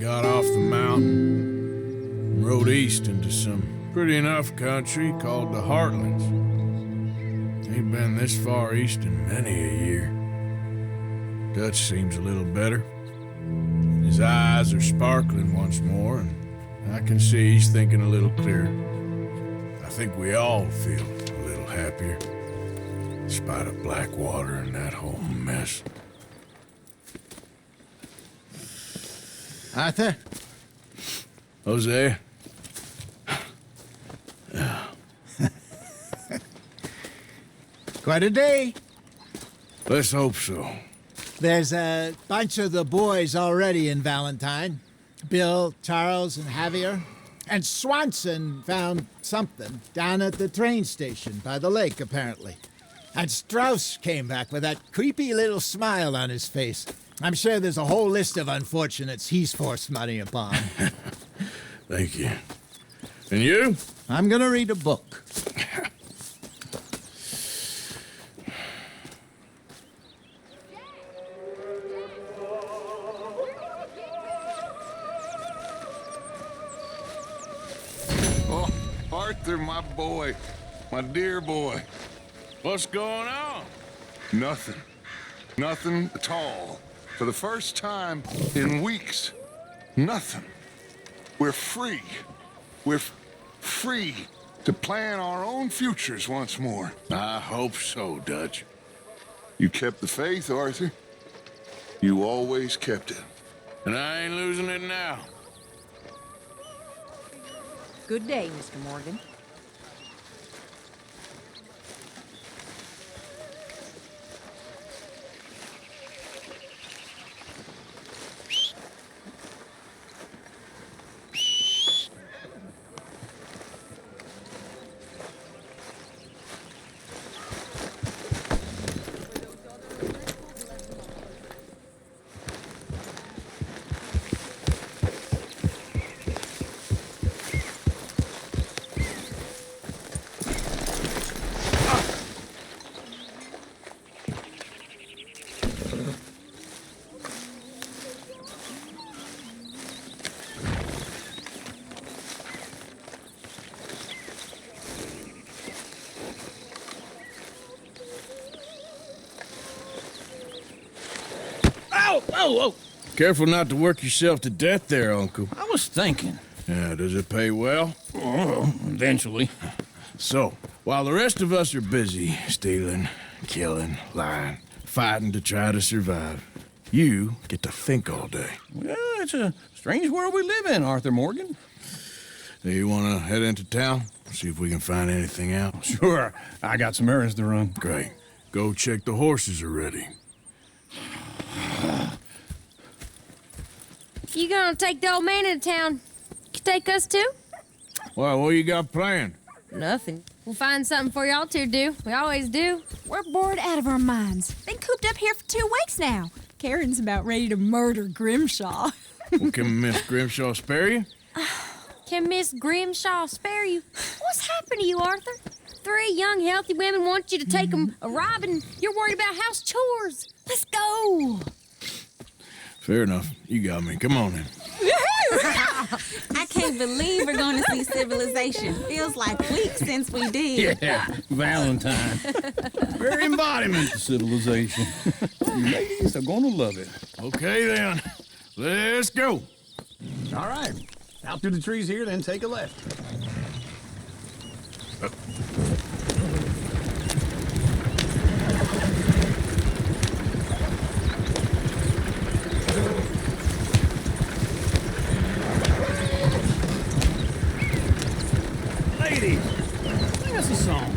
got off the mountain and rode east into some pretty enough country called the Heartlands. Ain't been this far east in many a year. Dutch seems a little better. His eyes are sparkling once more, and I can see he's thinking a little clearer. I think we all feel a little happier, in spite of Blackwater and that whole mess. Arthur? Hosea? Quite a day. Let's hope so. There's a bunch of the boys already in Valentine. Bill, Charles, and Javier. And Swanson found something down at the train station by the lake, apparently. And Strauss came back with that creepy little smile on his face. I'm sure there's a whole list of unfortunates he's forced money upon. Thank you. And you? I'm gonna read a book. Oh, Arthur, my boy. My dear boy. What's going on? Nothing. Nothing at all. For the first time in weeks, nothing. We're free. We're free to plan our own futures once more. I hope so, Dutch. You kept the faith, Arthur. You always kept it. And I ain't losing it now. Good day, Mr. Morgan. Oh, Careful not to work yourself to death there, Uncle. I was thinking. Yeah, does it pay well? Oh, eventually. So, while the rest of us are busy stealing, killing, lying, fighting to try to survive, you get to think all day. Well, it's a strange world we live in, Arthur Morgan. Do you want to head into town? See if we can find anything out? Sure, I got some errands to run. Great. Go check the horses are ready. You gonna take the old man into town? You take us too? Well, what you got planned? Nothing. We'll find something for y'all to do. We always do. We're bored out of our minds. Been cooped up here for 2 weeks now. Karen's about ready to murder Grimshaw. Well, can Miss Grimshaw spare you? Can Miss Grimshaw spare you? What's happened to you, Arthur? 3 young, healthy women want you to take them a ride, and you're worried about house chores. Let's go. Fair enough. You got me. Come on in. I can't believe we're going to see civilization. Feels like weeks since we did. Yeah, Valentine. Very embodiment of civilization. Ladies are gonna love it. Okay, then. Let's go. All right. Out through the trees here, then take a left. Ladies, sing us a song.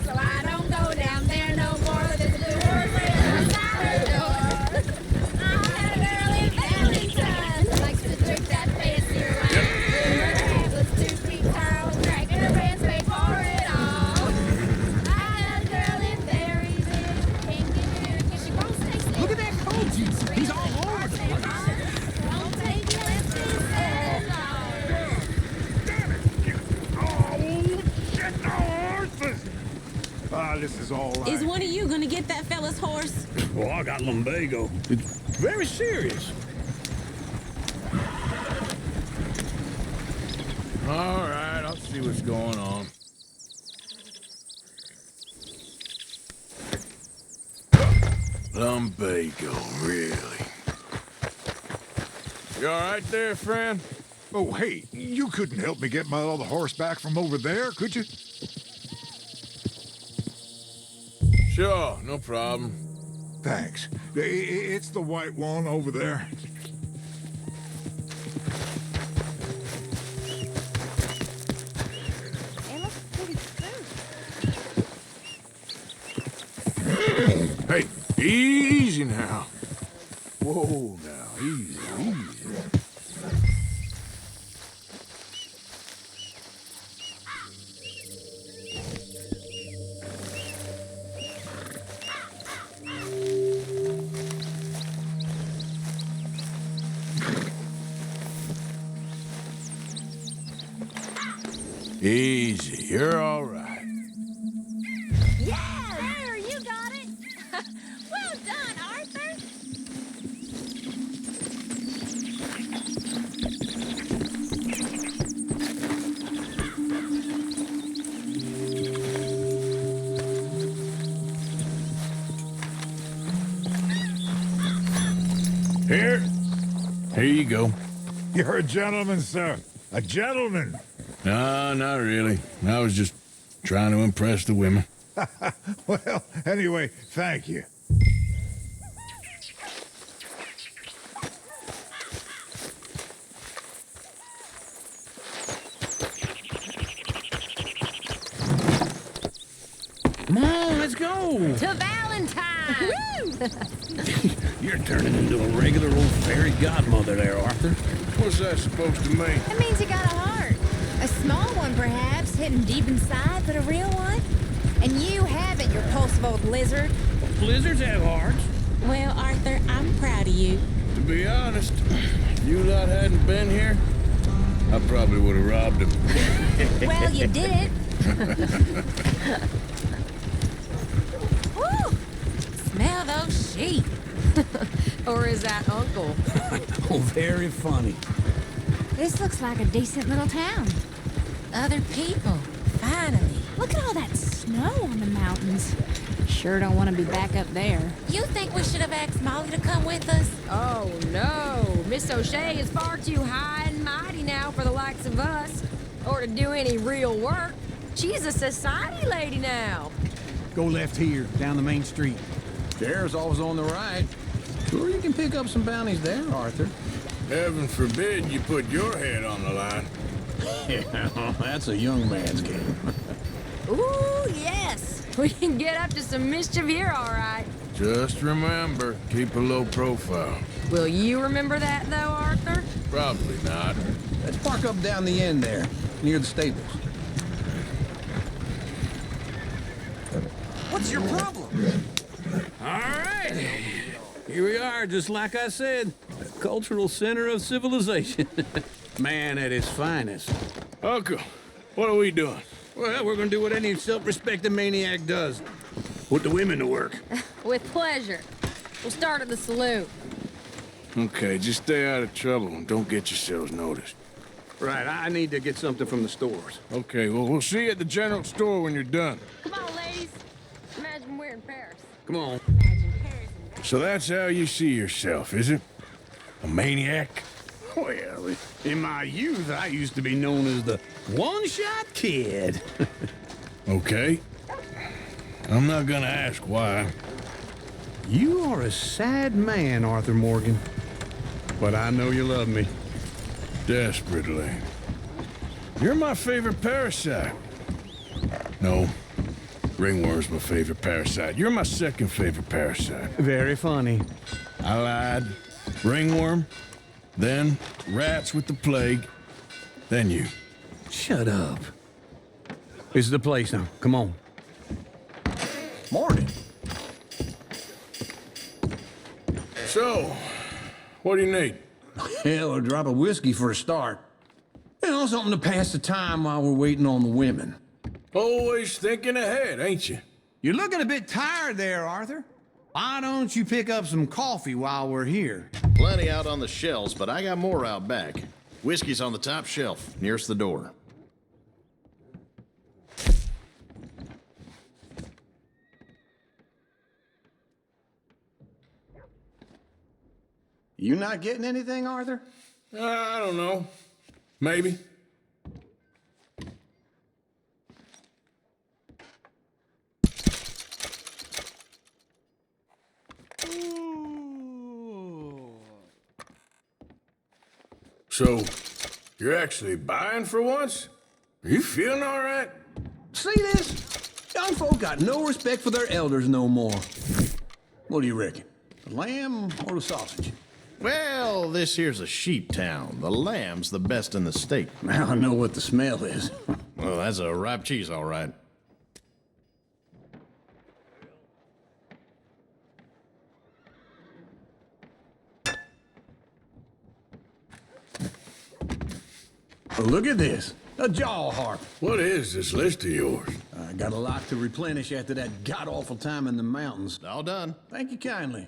So I don't go down there no more. There's a blue horse waiting outside her door. this is all right. Is one of you gonna get that fella's horse? Well, I got lumbago. It's very serious. All right, I'll see what's going on. Lumbago, really? You all right there, friend? Oh, hey, you couldn't help me get my other horse back from over there, could you? Sure, no problem. Thanks. It's the white one over there. Hey, easy now. Whoa, now, easy, easy. Easy, you're all right. Yeah, there, you got it. Well done, Arthur. Here you go. You're a gentleman, sir. A gentleman. No, not really. I was just trying to impress the women. Well, anyway, thank you. Come on, let's go. To Valentine. Woo! You're turning into a regular old fairy godmother there, Arthur. What's that supposed to mean? That means you got a heart. A small one, perhaps, hidden deep inside, but a real one. And you haven't, you repulsive old lizard. Blizzards have hearts. Well, Arthur, I'm proud of you. To be honest, if you lot hadn't been here, I probably would have robbed him. Well, you did. Woo! Smell those sheep. Or is that Uncle? Oh, very funny. This looks like a decent little town. Other people, finally. Look at all that snow on the mountains. Sure don't want to be back up there. You think we should have asked Molly to come with us? Oh, no. Miss O'Shea is far too high and mighty now for the likes of us, or to do any real work. She's a society lady now. Go left here, down the main street. There's always on the right. Sure, you can pick up some bounties there, Arthur. Heaven forbid you put your head on the line. Yeah, that's a young man's game. Ooh, yes. We can get up to some mischief here, all right. Just remember, keep a low profile. Will you remember that, though, Arthur? Probably not. Let's park up down the end there, near the stables. What's your problem? All right. Here we are, just like I said. The cultural center of civilization. Man at his finest. Uncle, what are we doing? Well, we're gonna do what any self-respecting maniac does. Put the women to work. With pleasure. We'll start at the saloon. Okay, just stay out of trouble and don't get yourselves noticed. Right, I need to get something from the stores. Okay, well, we'll see you at the general store when you're done. Come on, ladies. Imagine we're in Paris. Come on. Imagine Paris and So that's how you see yourself, is it? A maniac? Well, in my youth, I used to be known as the one-shot kid. Okay. I'm not gonna ask why. You are a sad man, Arthur Morgan. But I know you love me. Desperately. You're my favorite parasite. No. Ringworm's my favorite parasite. You're my second favorite parasite. Very funny. I lied. Ringworm, then rats with the plague, then you. Shut up. This is the place now. Come on. Morning. So, what do you need? Hell, a drop of whiskey for a start. You know, something to pass the time while we're waiting on the women. Always thinking ahead, ain't you? You're looking a bit tired there, Arthur. Why don't you pick up some coffee while we're here? Plenty out on the shelves, but I got more out back. Whiskey's on the top shelf, nearest the door. You not getting anything, Arthur? I don't know. Maybe. So, you're actually buying for once? Are you feeling all right? See this? Young folk got no respect for their elders no more. What do you reckon? The lamb or the sausage? Well, this here's a sheep town. The lamb's the best in the state. Now I know what the smell is. Well, that's a ripe cheese, all right. Well, look at this. A jaw harp. What is this list of yours? I got a lot to replenish after that god-awful time in the mountains. All done. Thank you kindly.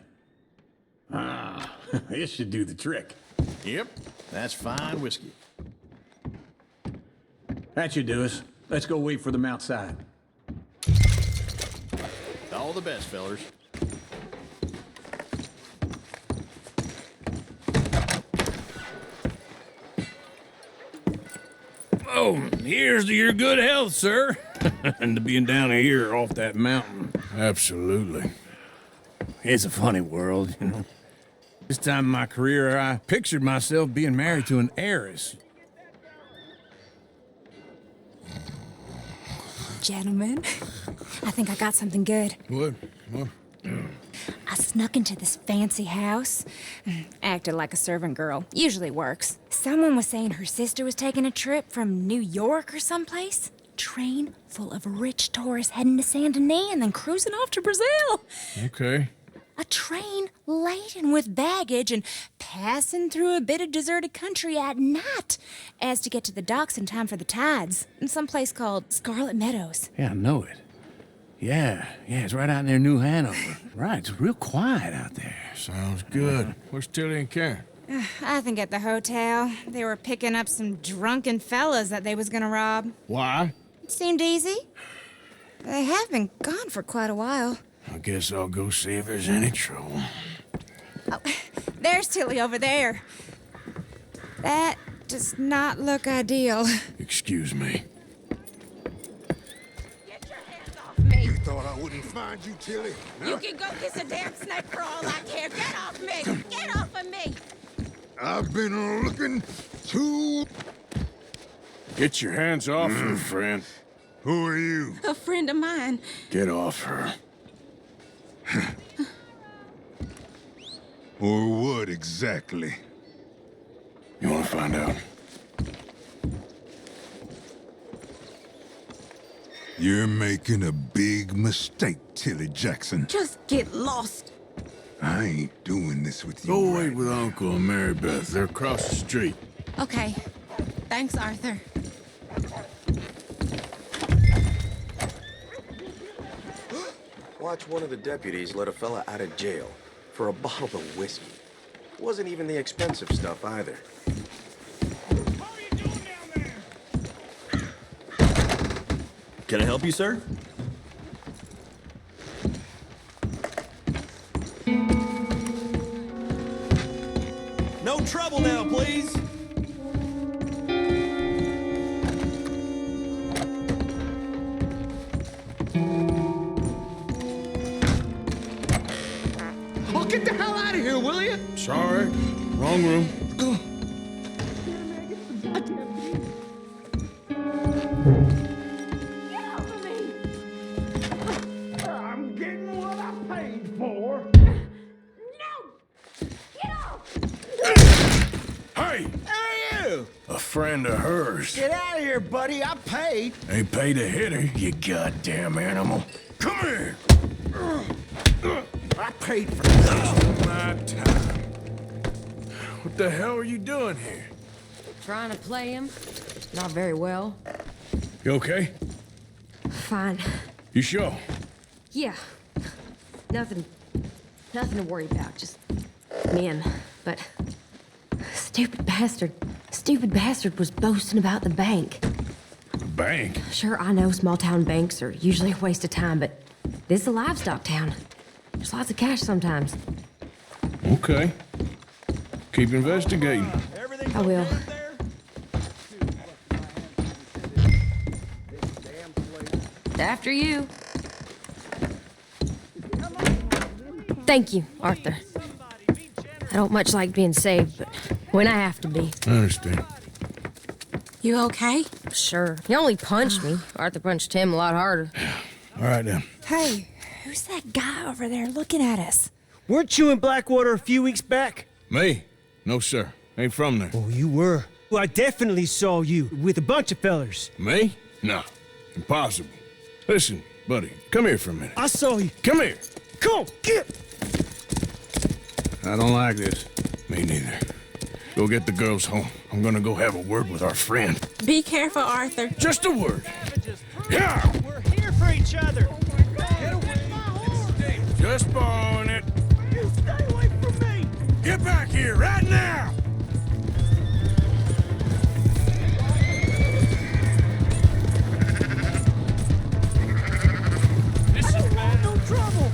Ah, this should do the trick. Yep, that's fine whiskey. That should do us. Let's go wait for them outside. All the best, fellers. Oh, here's to your good health, sir. And to being down here off that mountain. Absolutely. It's a funny world, you know. This time in my career, I pictured myself being married to an heiress. Gentlemen, I think I got something good. What? I snuck into this fancy house. Acted like a servant girl. Usually works. Someone was saying her sister was taking a trip from New York or someplace. Train full of rich tourists heading to Saint Denis and then cruising off to Brazil. Okay. A train laden with baggage and passing through a bit of deserted country at night as to get to the docks in time for the tides in some place called Scarlet Meadows. Yeah, I know it. Yeah, it's right out near New Hanover. Right, it's real quiet out there. Sounds good. Where's Tilly and Karen? I think at the hotel. They were picking up some drunken fellas that they was gonna rob. Why? It seemed easy. They have been gone for quite a while. I guess I'll go see if there's any trouble. Oh, there's Tilly over there. That does not look ideal. Excuse me. Get your hands off me. Thought I wouldn't find you, Tilly. You can go kiss a damn snake for all I care. Get off me. Get off of me. I've been looking to... Get your hands off her, friend. Who are you? A friend of mine. Get off her. Or what exactly? You want to find out? You're making a big mistake, Tilly Jackson. Just get lost. I ain't doing this with you. Go wait with Uncle and Mary Beth. They're across the street. Okay. Thanks, Arthur. Watch one of the deputies let a fella out of jail for a bottle of whiskey. Wasn't even the expensive stuff either. How are you doing down there? Can I help you, sir? No trouble now, please. Get the hell out of here, will you? Sorry. Wrong room. I'm getting what I paid for. No! Get off! Hey! Who are you? A friend of hers. Get out of here, buddy. I paid. Ain't paid to hit her, you goddamn animal. Come here! I paid for Oh, my time. What the hell are you doing here? Trying to play him. Not very well. You okay? Fine. You sure? Yeah. Nothing to worry about. Just men. But stupid bastard was boasting about the bank. Bank? Sure, I know small town banks are usually a waste of time, but this is a livestock town. There's lots of cash sometimes. Okay. Keep investigating. I will. After you. Thank you, Arthur. I don't much like being saved, but when I have to be. I understand. You okay? Sure. He only punched me. Arthur punched him a lot harder. All right, then. Hey, who's that guy over there looking at us? Weren't you in Blackwater a few weeks back? Me? No, sir. Ain't from there. Oh, you were. Well, I definitely saw you with a bunch of fellers. Me? No. Impossible. Listen, buddy, come here for a minute. I saw you. Come here. Come on, get. I don't like this. Me neither. Go get the girls home. I'm gonna go have a word with our friend. Be careful, Arthur. Just a word. Yeah! We're here for each other. Just borrowing it. You stay away from me. Get back here right now! I don't want no trouble.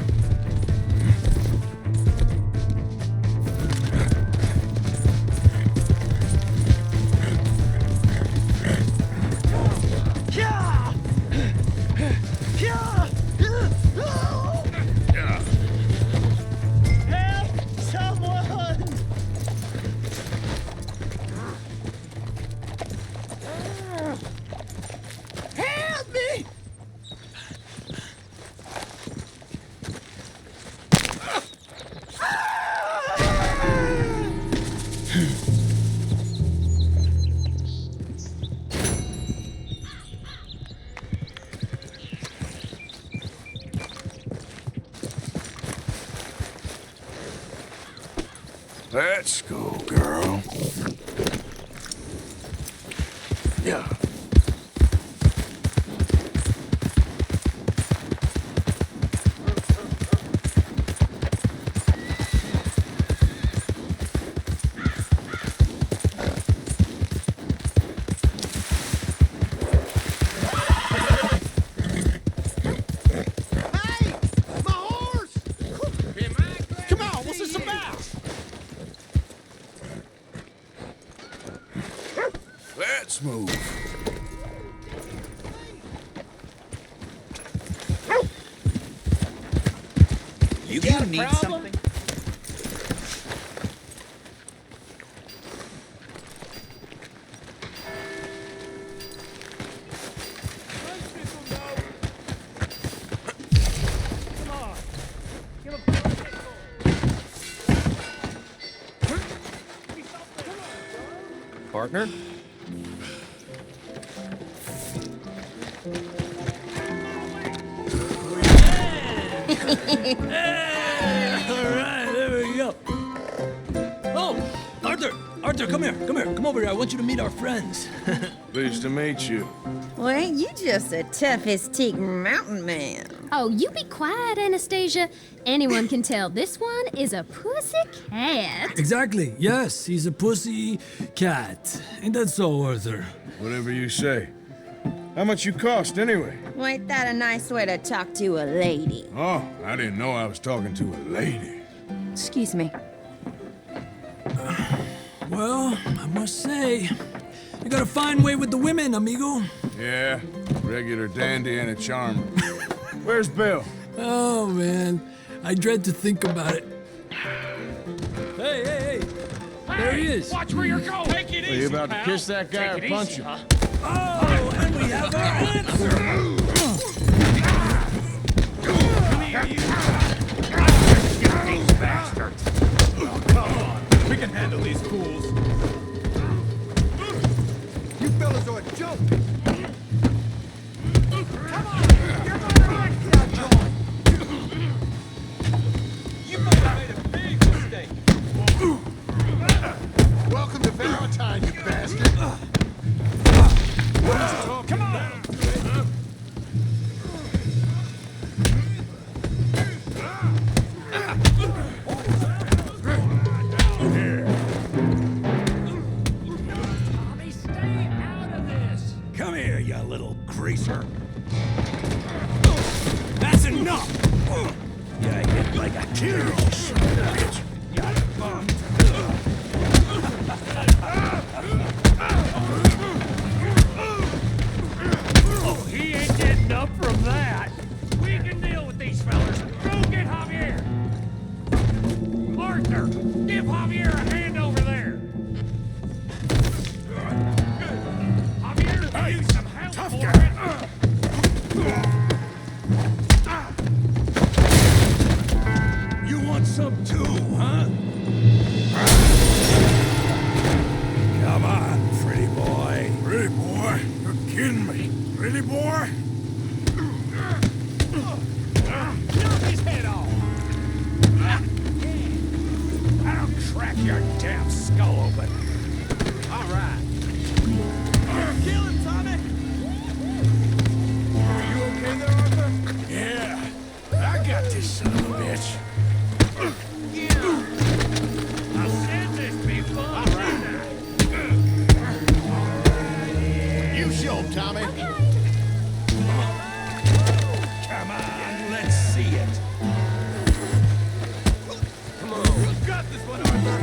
Yeah! Yeah! Help someone! Help me! Let's go, girl. Yeah. Hey! My horse! Come on, what's this about? Let's move. You got need something? Partner? All right, there we go. Oh, Arthur, come here. Come over here. I want you to meet our friends. Pleased to meet you. Well, ain't you just a tough-as-teak mountain man? Oh, you be quiet, Anastasia. Anyone can tell this one is a pussy cat. Exactly. Yes, he's a pussy cat. Ain't that so, Arthur? Whatever you say. How much you cost, anyway? Well, ain't that a nice way to talk to a lady? Oh, I didn't know I was talking to a lady. Excuse me. Well, I must say, you got a fine way with the women, amigo. Yeah, regular dandy and a charmer. Where's Bill? Oh, man. I dread to think about it. Hey! There he is. Watch where you're going. Take it Are you about to kiss that guy or punch him? Oh, and we have our answer. Come here, you. Get these bastards. Oh, come on. We can handle these fools. You fellas are a joke. Come on. You're gonna like that joint. You must have made a big mistake. Welcome to Valentine, you bastard. Come on. you little greaser. That's enough! You hit like a killer, son of a bitch. You bum. Oh, he ain't getting up from that. We can deal with these fellas. Go get Javier. Arthur, give Javier a hand over there. Javier, use some help tough for guy. it. You want some too, huh? Come on, pretty boy. Pretty boy? You're kidding me. Pretty boy? Knock his head off! I'll crack your damn skull open. All right. Kill him, Tommy! Are you okay there, Arthur? Yeah. I got this son of a bitch. I've said this before. All right. You show him, Tommy. Come on, let's see it. Come on. You got this one, Arthur.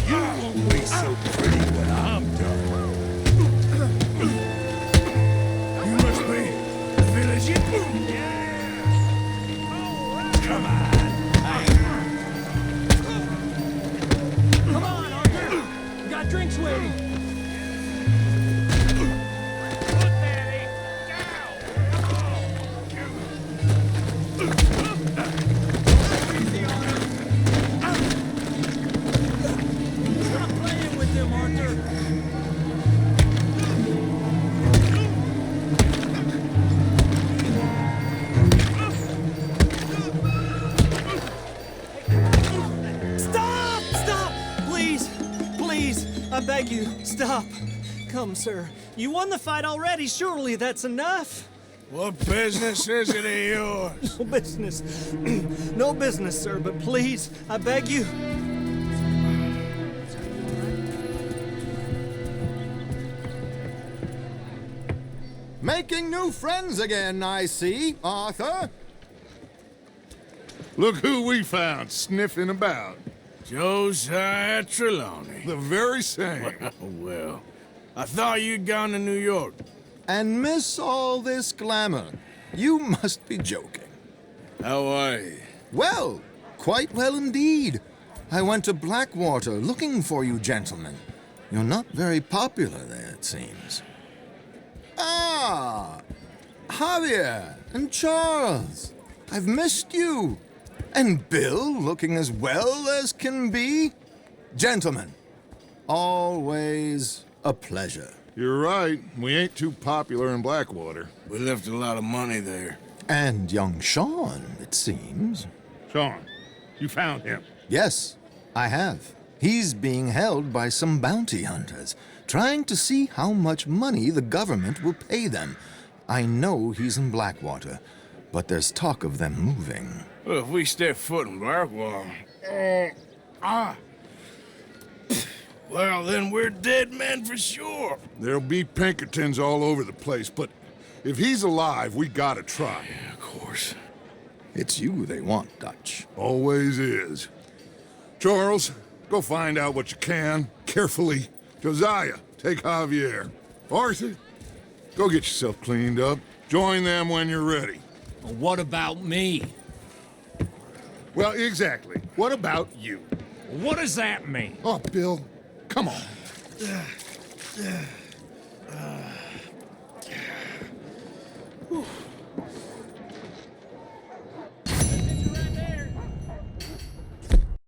You won't be so pretty when I'm done. You must be the village. Yeah. Come on. Come on, Arthur. We got drinks waiting. Put that ape down. Stop playing with him, Arthur. Stop! Stop! Please! Please! I beg you, stop! Come, sir. You won the fight already. Surely that's enough. What business is it of yours? No business. No business, sir, but please, I beg you. Making new friends again, I see, Arthur. Look who we found sniffing about. Josiah Trelawney. The very same. Well, I thought you'd gone to New York. And miss all this glamour. You must be joking. How are you? Well, quite well indeed. I went to Blackwater looking for you gentlemen. You're not very popular there, it seems. Ah! Javier and Charles. I've missed you. And Bill looking as well as can be. Gentlemen, always a pleasure. You're right. We ain't too popular in Blackwater. We left a lot of money there. And young Sean, it seems. Sean, you found him? Yes, I have. He's being held by some bounty hunters, trying to see how much money the government will pay them. I know he's in Blackwater, but there's talk of them moving. Well, if we step foot in Blackwater... Well, then we're dead men for sure. There'll be Pinkertons all over the place, but if he's alive, we gotta try. Yeah, of course. It's you they want, Dutch. Always is. Charles, go find out what you can, carefully. Josiah, take Javier. Arthur, go get yourself cleaned up. Join them when you're ready. Well, what about me? Well, exactly. What about you? What does that mean? Oh, Bill, come on.